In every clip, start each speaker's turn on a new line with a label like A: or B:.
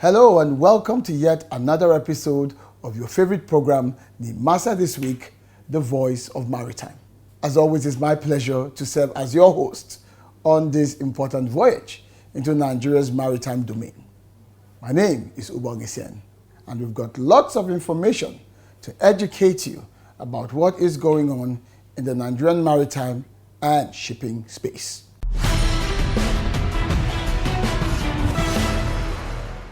A: Hello and welcome to yet another episode of your favorite program, Nimasa This Week, the Voice of Maritime. As always, it's my pleasure to serve as your host on this important voyage into Nigeria's maritime domain. My name is Ubongisien, and we've got lots of information to educate you about what is going on in the Nigerian maritime and shipping space.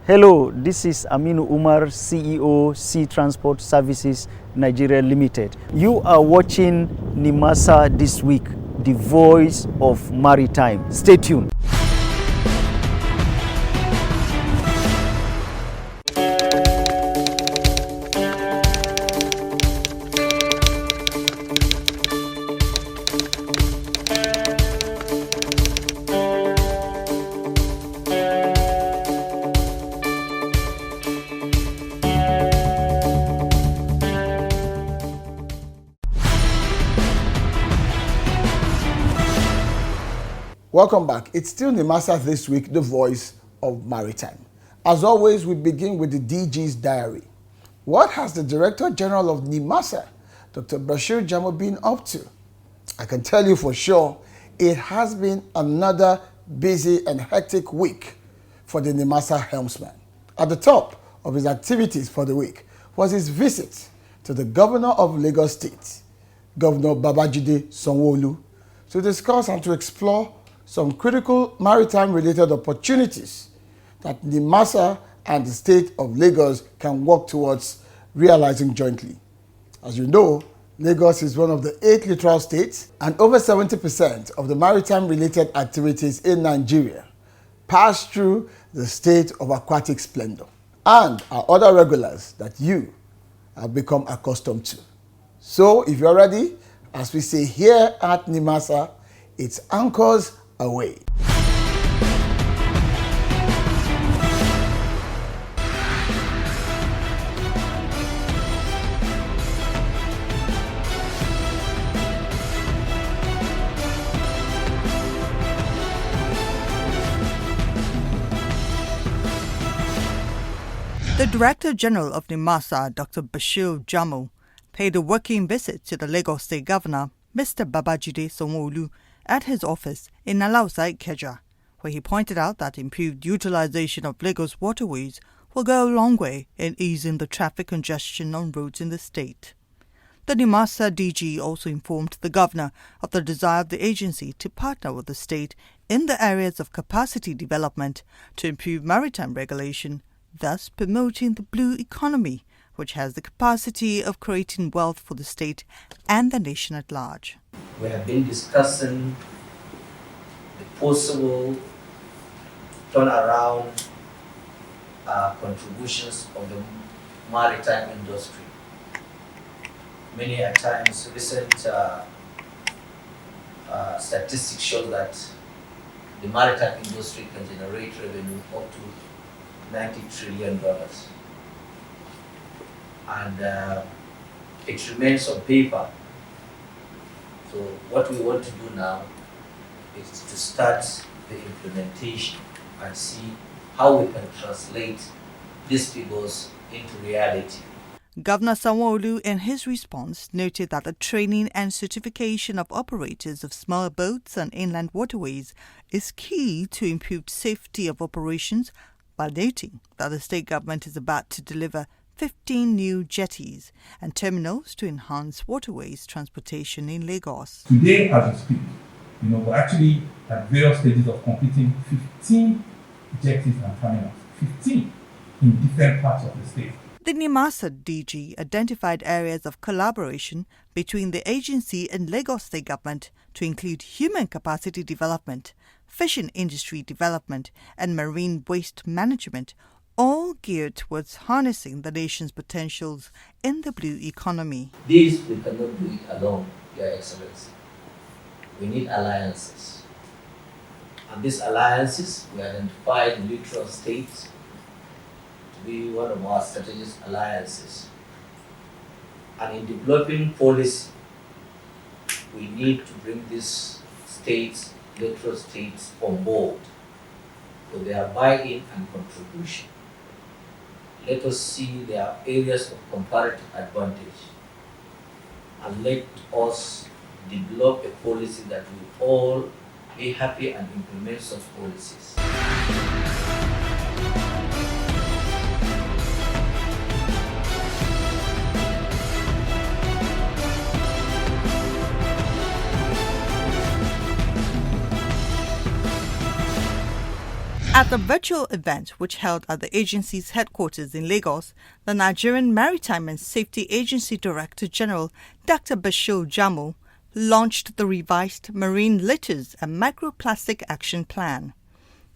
B: Hello, this is Aminu Umar, CEO, Sea Transport Services Nigeria Limited. You are watching Nimasa This Week, the Voice of Maritime. Stay tuned.
A: Welcome back. It's still Nimasa This Week, the Voice of Maritime. As always, we begin with the DG's diary. What has the Director General of Nimasa, Dr. Bashir Jamo, been up to? I can tell you for sure, it has been another busy and hectic week for the Nimasa helmsman. At the top of his activities for the week was his visit to the Governor of Lagos State, Governor Babajide Sanwo-Olu, to discuss and to explore some critical maritime-related opportunities that Nimasa and the state of Lagos can work towards realizing jointly. As you know, Lagos is one of the 8 littoral states, and over 70% of the maritime-related activities in Nigeria pass through the state of aquatic splendor and are other regulars that you have become accustomed to. So if you're ready, as we say here at Nimasa, it's anchors away.
C: The Director General of Nimasa, Dr. Bashir Jamo, paid a working visit to the Lagos State Governor, Mr. Babajide Sanwo-Olu, at his office in Alausa, Ikeja, where he pointed out that improved utilization of Lagos waterways will go a long way in easing the traffic congestion on roads in the state. The Nimasa DG also informed the governor of the desire of the agency to partner with the state in the areas of capacity development to improve maritime regulation, thus promoting the blue economy, which has the capacity of creating wealth for the state and the nation at large.
D: We have been discussing the possible turnaround contributions of the maritime industry. Many a times, recent statistics show that the maritime industry can generate revenue up to $90 trillion. And it remains on paper. So what we want to do now is to start the implementation and see how we can translate these figures into reality.
C: Governor Sanwo-Olu, in his response, noted that the training and certification of operators of small boats and inland waterways is key to improved safety of operations, while noting that the state government is about to deliver 15 new jetties and terminals to enhance waterways transportation in Lagos.
E: Today, as we speak, we're actually at various stages of completing 15 jetties and terminals, 15 in different parts of the state.
C: The Nimasa DG identified areas of collaboration between the agency and Lagos State Government to include human capacity development, fishing industry development, and marine waste management, all geared towards harnessing the nation's potentials in the blue economy.
D: This we cannot do it alone, Your Excellency. We need alliances. And these alliances, we identified neutral states to be one of our strategic alliances. And in developing policy, we need to bring these states, neutral states, on board for their buy-in and contribution. let us see their areas of comparative advantage, and let us develop a policy that we all be happy and implement such policies.
C: At the virtual event, which held at the agency's headquarters in Lagos, the Nigerian Maritime and Safety Agency Director General, Dr. Bashir Jamal, launched the revised Marine Litters and Microplastic Action Plan.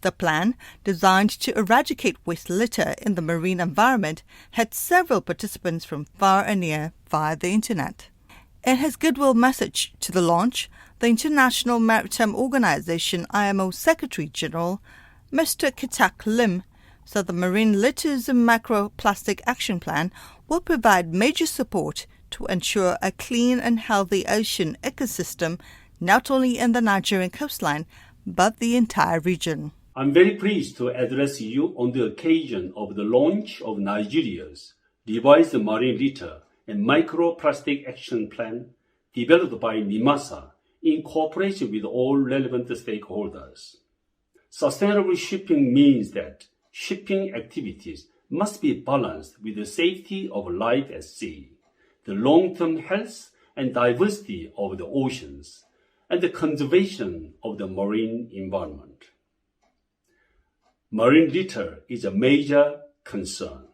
C: The plan, designed to eradicate waste litter in the marine environment, had several participants from far and near via the internet. In his goodwill message to the launch, the International Maritime Organization IMO Secretary General, Mr. Kitak Lim, said the Marine Litters and Microplastic Action Plan will provide major support to ensure a clean and healthy ocean ecosystem not only in the Nigerian coastline but the entire region.
F: I'm very pleased to address you on the occasion of the launch of Nigeria's revised Marine Litter and Microplastic Action Plan developed by Nimasa in cooperation with all relevant stakeholders. Sustainable shipping means that shipping activities must be balanced with the safety of life at sea, the long-term health and diversity of the oceans, and the conservation of the marine environment. Marine litter is a major concern.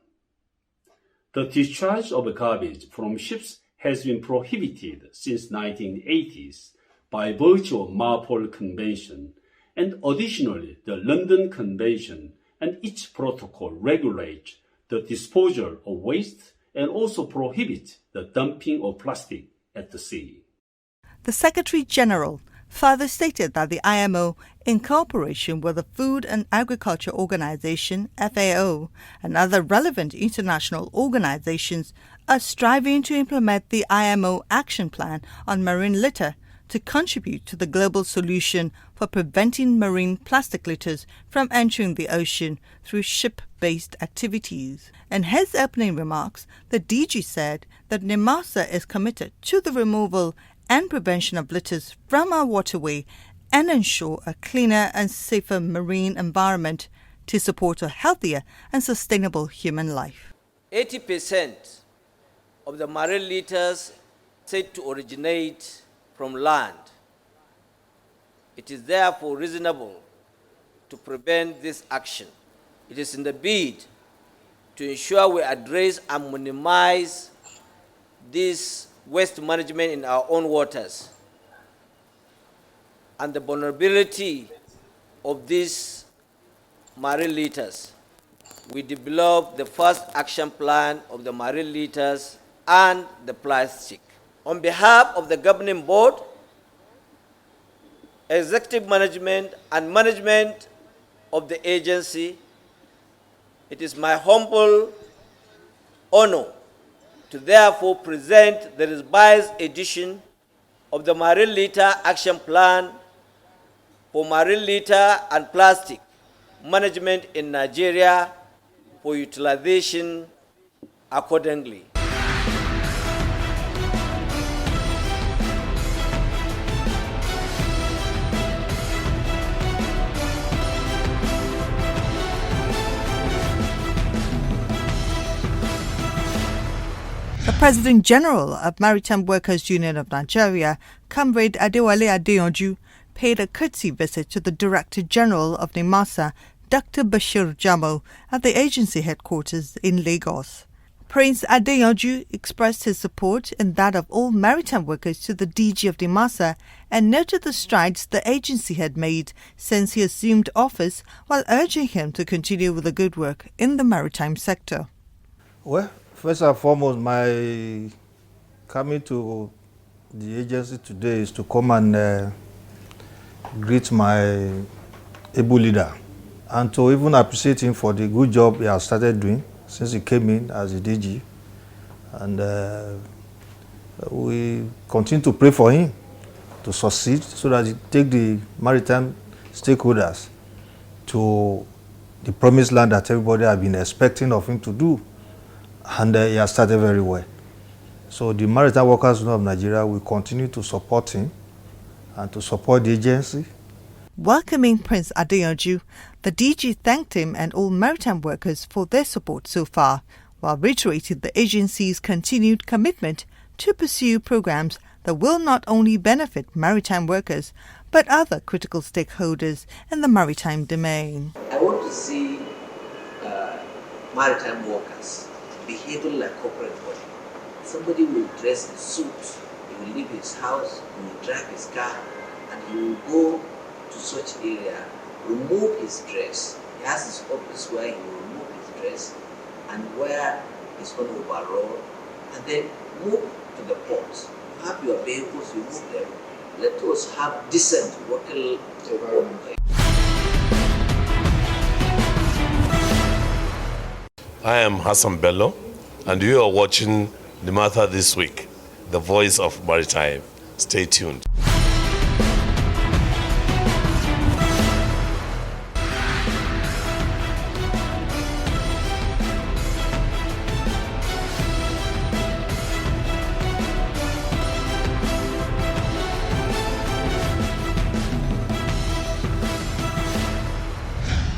F: The discharge of garbage from ships has been prohibited since 1980s by virtue of MARPOL Convention, and additionally, the London Convention and its protocol regulate the disposal of waste and also prohibit the dumping of plastic at the sea.
C: The Secretary General further stated that the IMO, in cooperation with the Food and Agriculture Organization, FAO, and other relevant international organizations, are striving to implement the IMO Action Plan on Marine Litter to contribute to the global solution for preventing marine plastic litters from entering the ocean through ship-based activities. In his opening remarks, the DG said that Nimasa is committed to the removal and prevention of litters from our waterway and ensure a cleaner and safer marine environment to support a healthier and sustainable human life.
G: 80% of the marine litters said to originate from land. It is therefore reasonable to prevent this action. It is in the bid to ensure we address and minimize this waste management in our own waters and the vulnerability of these marine litters. We developed the first action plan of the marine litters and the plastic. On behalf of the governing board, executive management, and management of the agency, it is my humble honor to therefore present the revised edition of the Marine Litter Action Plan for marine litter and plastic management in Nigeria for utilization accordingly.
C: The President General of Maritime Workers Union of Nigeria, Comrade Adewale Adeyanju, paid a courtesy visit to the Director General of Nimasa, Dr. Bashir Jamal, at the agency headquarters in Lagos. Prince Adeyanju expressed his support and that of all maritime workers to the DG of Nimasa and noted the strides the agency had made since he assumed office, while urging him to continue with the good work in the maritime sector.
H: Well, first and foremost, my coming to the agency today is to come and greet my able leader and to even appreciate him for the good job he has started doing since he came in as a DG. And we continue to pray for him to succeed so that he take the maritime stakeholders to the promised land that everybody has been expecting of him to do. And he has started very well. So the Maritime Workers Union of Nigeria will continue to support him and to support the agency.
C: Welcoming Prince Adeyanju, the DG thanked him and all maritime workers for their support so far, while reiterating the agency's continued commitment to pursue programs that will not only benefit maritime workers, but other critical stakeholders in the maritime domain.
G: I want to see maritime workers behaving like corporate body. Somebody will dress in suit, he will leave his house, he will drive his car, and he will go to such area, remove his dress. He has his office where he will remove his dress and wear his own overall, and then move to the port. You have your vehicles, you move them. Let us have decent working environment.
I: I am Hassan Bello, and you are watching Nimasa This Week, the voice of maritime. Stay tuned.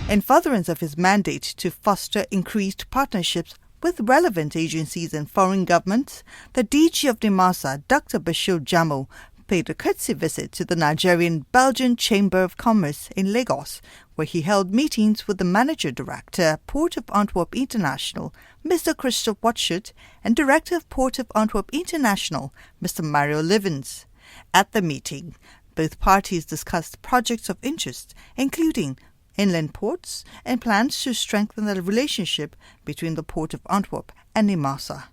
C: In furtherance of his mandate to foster increased partnerships with relevant agencies and foreign governments, the DG of Nimasa, Dr. Bashir Jamal, paid a courtesy visit to the Nigerian-Belgian Chamber of Commerce in Lagos, where he held meetings with the Manager Director, Port of Antwerp International, Mr. Christoph Watschut, and Director of Port of Antwerp International, Mr. Mario Livens. At the meeting, both parties discussed projects of interest, including inland ports and plans to strengthen the relationship between the Port of Antwerp and Nimasa,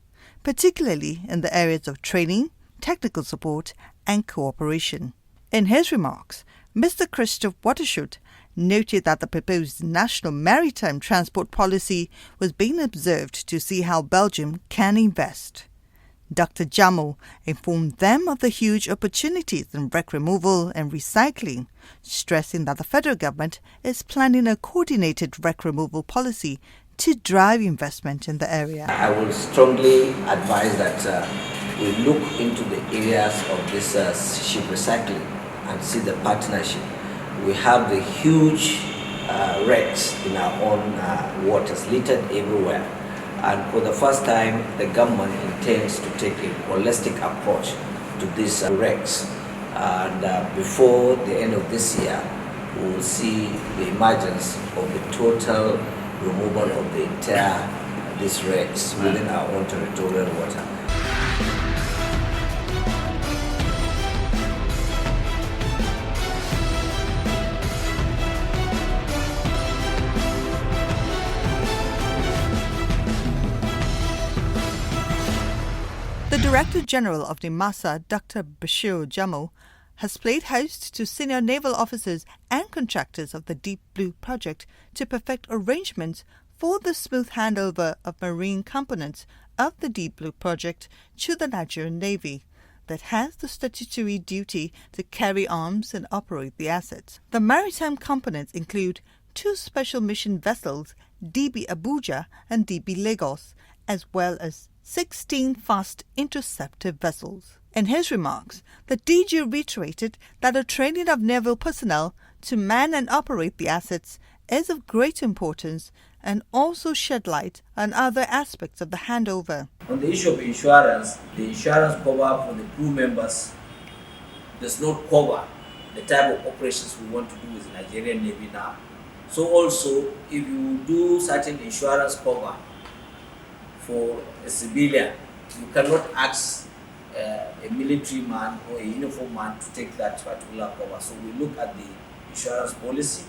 C: particularly in the areas of training, technical support and cooperation. In his remarks, Mr. Christoph Watschut noted that the proposed national maritime transport policy was being observed to see how Belgium can invest. Dr. Jamal informed them of the huge opportunities in wreck removal and recycling, stressing that the federal government is planning a coordinated wreck removal policy to drive investment in the area.
G: I will strongly advise that we look into the areas of this ship recycling and see the partnership. We have the huge wrecks in our own waters, littered everywhere. And for the first time, the government intends to take a holistic approach to these wrecks. And before the end of this year, we will see the emergence of the total removal of the entire these wrecks within our own territorial water.
C: The Director General of Nimasa, Dr. Bashir Jamal, has played host to senior naval officers and contractors of the Deep Blue project to perfect arrangements for the smooth handover of marine components of the Deep Blue project to the Nigerian Navy, that has the statutory duty to carry arms and operate the assets. The maritime components include 2 special mission vessels, DB Abuja and DB Lagos, as well as 16 fast interceptor vessels. In his remarks, the DG reiterated that the training of naval personnel to man and operate the assets is of great importance and also shed light on other aspects of the handover.
G: On the issue of insurance, the insurance cover for the crew members does not cover the type of operations we want to do with the Nigerian Navy now. So also, if you do certain insurance cover for a civilian, you cannot ask a military man or a uniformed man to take that particular cover. So we look at the insurance policy.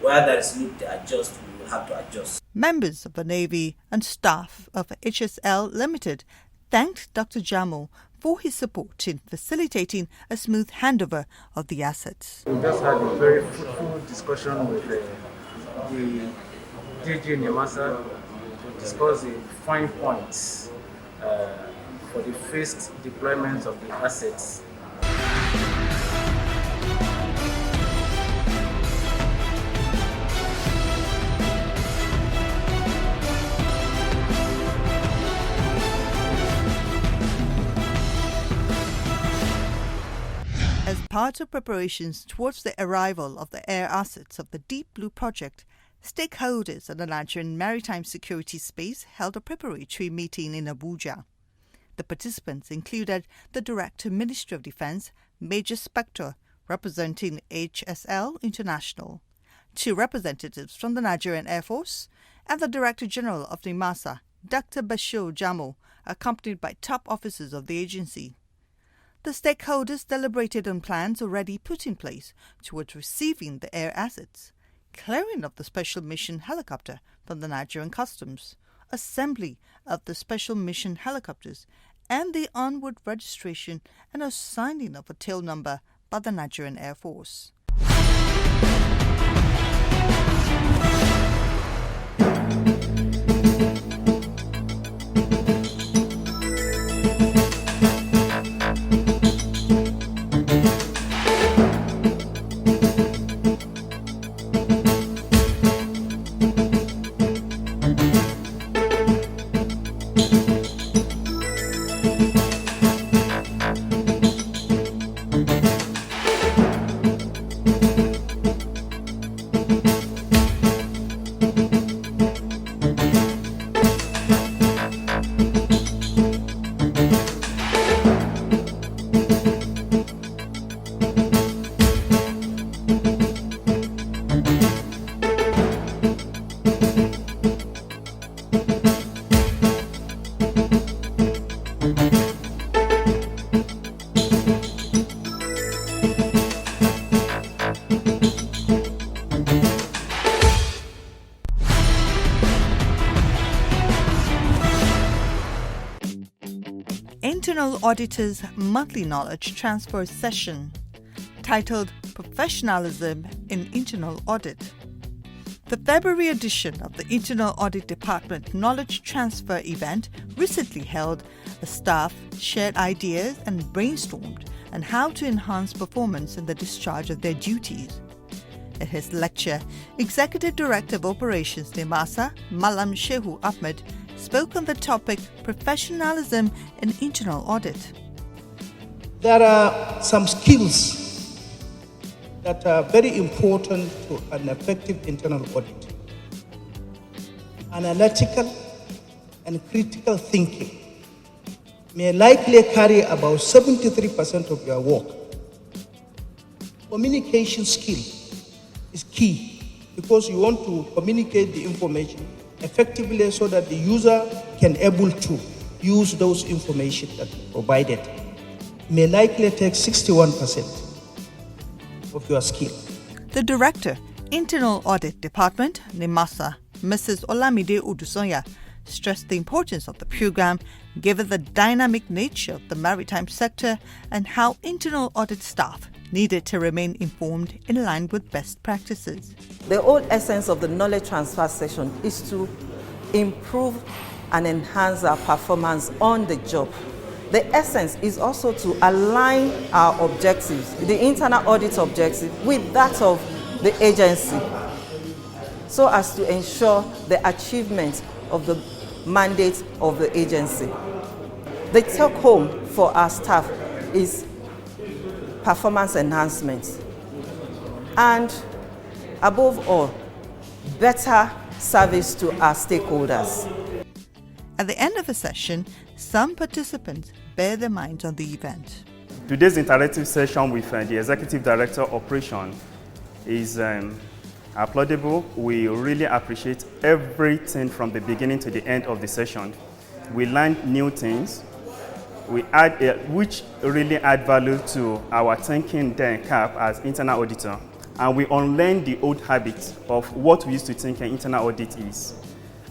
G: Where there is need to adjust, we will have to adjust.
C: Members of the Navy and staff of HSL Limited thanked Dr. Jamal for his support in facilitating a smooth handover of the assets.
J: We just had a very fruitful discussion with the DG Nimasa to discuss the fine points for the phased deployment of the assets.
C: part of preparations towards the arrival of the air assets of the Deep Blue project, stakeholders at the Nigerian maritime security space held a preparatory meeting in Abuja. The participants included the Director, Ministry of Defense, Major Spector, representing HSL International, 2 representatives from the Nigerian Air Force, and the Director General of Nimasa, Dr. Bashir Jamo, accompanied by top officers of the agency. The stakeholders deliberated on plans already put in place towards receiving the air assets, clearing of the Special Mission Helicopter from the Nigerian Customs, assembly of the Special Mission Helicopters, and the onward registration and assigning of a tail number by the Nigerian Air Force. Internal Auditor's Monthly Knowledge Transfer Session, titled Professionalism in Internal Audit. The February edition of the Internal Audit Department Knowledge Transfer event recently held. The staff shared ideas and brainstormed on how to enhance performance in the discharge of their duties. In his lecture, Executive Director of Operations Nimasa, Malam Shehu Ahmed, spoke on the topic Professionalism in Internal Audit.
K: There are some skills that are very important to an effective internal audit. Analytical and critical thinking may likely carry about 73% of your work. Communication skill is key because you want to communicate the information effectively so that the user can able to use those information that provided. May likely take 61% of your skill.
C: The Director, Internal Audit Department, Nimasa, Mrs. Olamide Odusonya, stressed the importance of the program given the dynamic nature of the maritime sector and how internal audit staff needed to remain informed in line with best practices.
L: The whole essence of the knowledge transfer session is to improve and enhance our performance on the job. The essence is also to align our objectives, the internal audit objective, with that of the agency, so as to ensure the achievement of the mandate of the agency. The take home for our staff is performance enhancement and, above all, better service to our stakeholders.
C: At the end of the session, some participants bear their minds on the event.
M: Today's interactive session with the Executive Director of Operation is applaudable. We really appreciate everything from the beginning to the end of the session. We learned new things, which really add value to our thinking then cap as internal auditor. And we unlearn the old habits of what we used to think an internal audit is.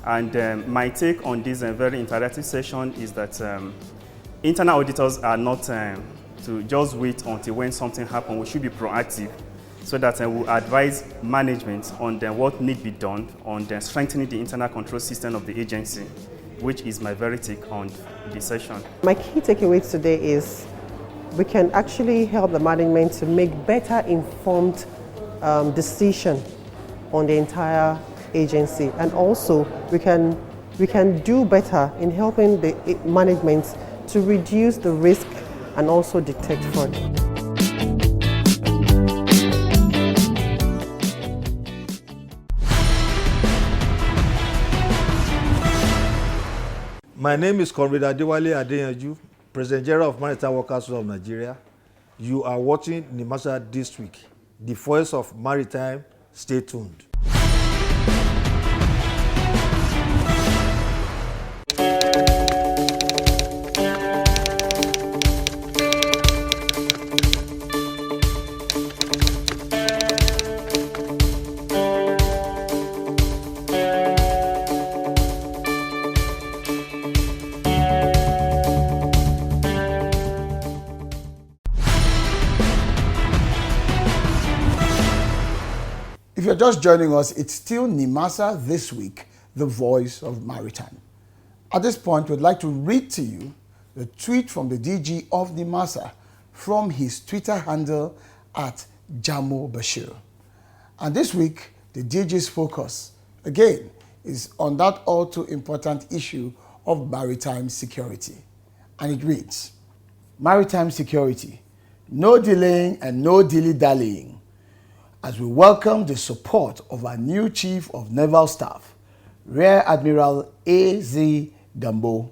M: And my take on this very interactive session is that internal auditors are not to just wait until when something happens. We should be proactive so that we advise management on what need be done on strengthening the internal control system of the agency, which is my very take on the session.
N: My key takeaways today is we can actually help the management to make better informed decision on the entire agency, and also we can do better in helping the management to reduce the risk and also detect fraud.
H: My name is Comrade Adewale Adeyanju, President General of Maritime Workers of Nigeria. You are watching Nimasa This Week, the voice of maritime. Stay tuned.
A: If you're just joining us, it's still Nimasa This Week, the voice of maritime. At this point, we'd like to read to you the tweet from the DG of Nimasa from his Twitter handle at Jamo Bashir. And this week, the DG's focus, again, is on that all too important issue of maritime security. And it reads, Maritime security, no delaying and no dilly-dallying. As we welcome the support of our new Chief of Naval Staff, Rear Admiral A.Z. Gambo.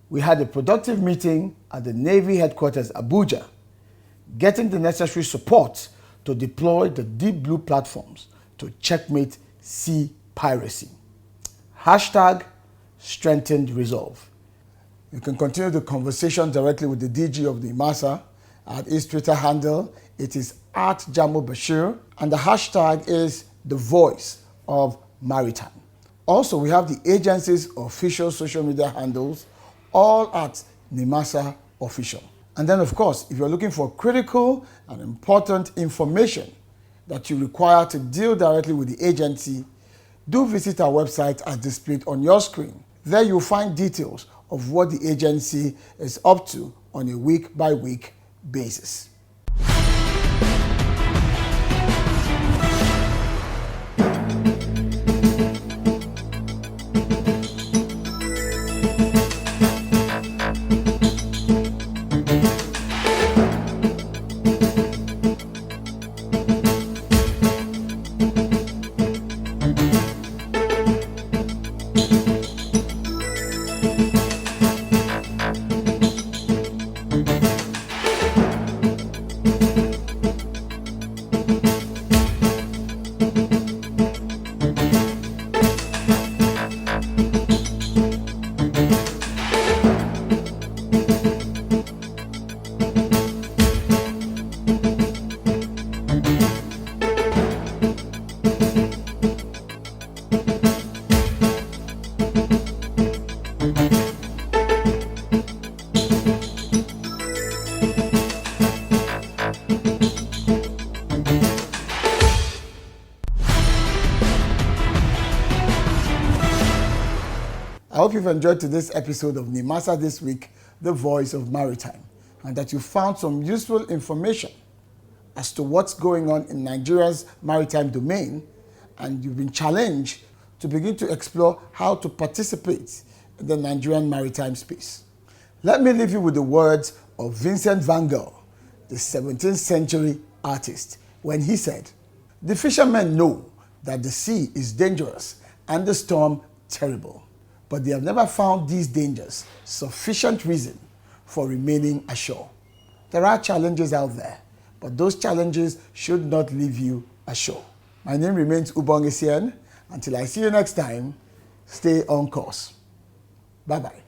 A: We had a productive meeting at the Navy Headquarters, Abuja, getting the necessary support to deploy the Deep Blue platforms to checkmate sea piracy. Hashtag strengthened resolve. You can continue the conversation directly with the DG of the Nimasa at his Twitter handle. It is at Jamo Bashir, and the hashtag is the voice of maritime. Also, we have the agency's official social media handles, all at Nimasa Official. And then, of course, if you're looking for critical and important information that you require to deal directly with the agency, do visit our website as displayed on your screen. There you'll find details of what the agency is up to on a week-by-week basis. I hope you've enjoyed today's episode of Nimasa This Week, the voice of maritime, and that you found some useful information as to what's going on in Nigeria's maritime domain, and you've been challenged to begin to explore how to participate in the Nigerian maritime space. Let me leave you with the words of Vincent van Gogh, the 17th century artist, when he said, "The fishermen know that the sea is dangerous and the storm terrible, but they have never found these dangers sufficient reason for remaining ashore." There are challenges out there, but those challenges should not leave you ashore. My name remains Ubong Esien. Until I see you next time, stay on course. Bye-bye.